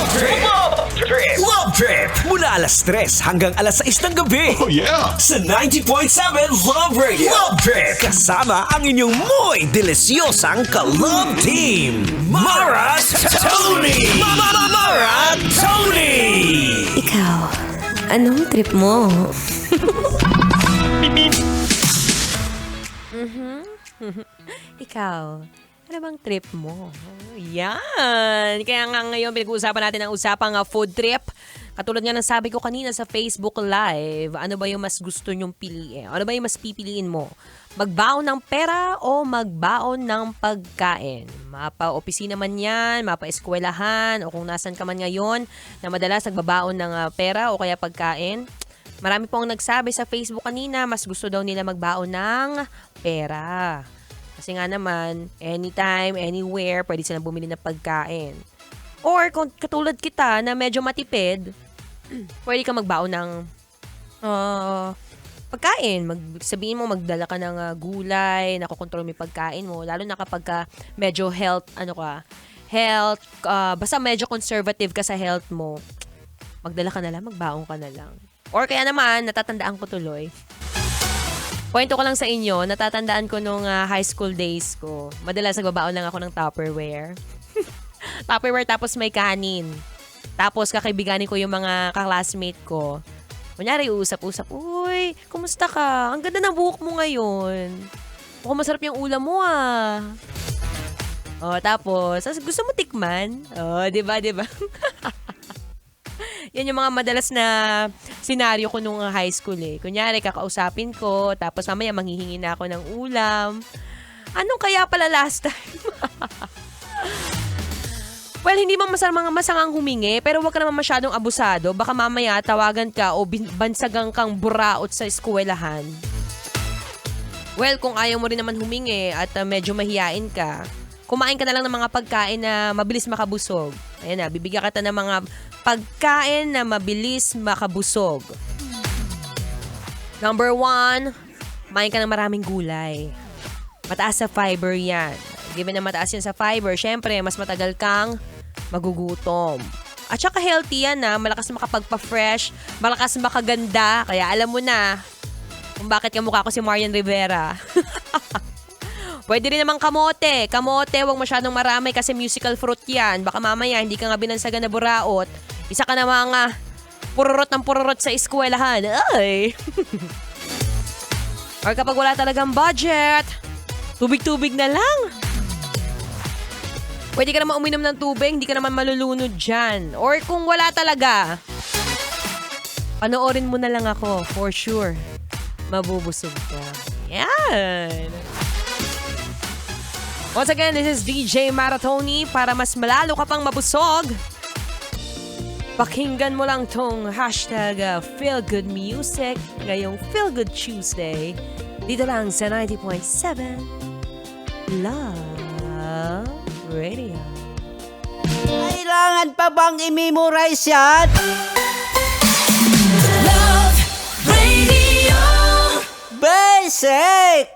Love Trip! Mula alas 3 hanggang alas 6 ng gabi. Oh yeah! Sa 90.7 Love Radio. Love Trip! Kasama ang inyong muy delisyosang ka-love team. Mara Tony! Mara Tony! Ikaw, anong trip mo? Ikaw, ano bang trip mo? Yan! Kaya nga ngayon pinag-uusapan natin ang usapang food trip. Katulad nga ng sabi ko kanina sa Facebook Live, ano ba yung mas gusto nyong piliin? Ano ba yung mas pipiliin mo? Magbaon ng pera o magbaon ng pagkain? Mapa-opisina man yan, mapa-eskwelahan, o kung nasan ka man ngayon na madalas nagbabaon ng pera o kaya pagkain. Marami pong nagsabi sa Facebook kanina, mas gusto daw nila magbaon ng pera. Kasi nga naman, anytime, anywhere, pwede silang bumili ng pagkain. Or kung katulad kita na medyo matipid, pwede ka magbaon ng pagkain. Sabihin mo, magdala ka ng gulay, nakokontrol mo yung pagkain mo. Lalo na kapag medyo basta medyo conservative ka sa health mo, magdala ka na lang, magbaon ka na lang. Or kaya naman, natatandaan ko tuloy. Kwento ko lang sa inyo, natatandaan ko nung high school days ko. Madalas nagbabaon lang ako ng Tupperware. Tupperware tapos may kanin. Tapos kakaibiganin ko yung mga kaklasmate ko. Kunyari, usap-usap. Uy, kumusta ka? Ang ganda ng buhok mo ngayon. Mukhang masarap yung ulam mo tapos, gusto mo tikman? Diba? Yan yung mga madalas na senaryo ko nung high school eh. Kunyari, kakausapin ko, tapos mamaya manghihingi na ako ng ulam. Anong kaya pala last time? Well, hindi man masangang humingi, pero wag ka naman masyadong abusado. Baka mamaya tawagan ka o bansagang kang buraot sa eskwelahan. Well, kung ayaw mo rin naman humingi at medyo mahiyain ka, kumain ka na lang ng mga pagkain na mabilis makabusog. Ayan na, bibigyan ka ng mga pagkain na mabilis makabusog. Number 1, kumain ka ng maraming gulay. Mataas sa fiber yan. Given na mataas yan sa fiber, syempre, mas matagal kang magugutom. At saka healthy yan malakas makapagpa-fresh, malakas makaganda. Kaya alam mo na kung bakit kamukha ko si Marian Rivera. Pwede rin naman kamote. Kamote, wag masyadong marami kasi musical fruit yan. Baka mamaya hindi ka nga binansagan na buraot. Isa ka na mga pururot sa eskwelahan. Ay! Or kapag wala talagang budget, tubig-tubig na lang. Pwede ka naman uminom ng tubig, hindi ka naman malulunod dyan. Or kung wala talaga, panoorin mo na lang ako, for sure. Mabubusog ka. Yan! Once again, this is DJ Maratoni. Para mas malalo ka pang mabusog, pakinggan mo lang tong hashtag FeelGoodMusic ngayong Feel Good Tuesday. Dito lang sa 90.7 Love Radio. Kailangan pa bang i-memorize yan? Love Radio! Basic!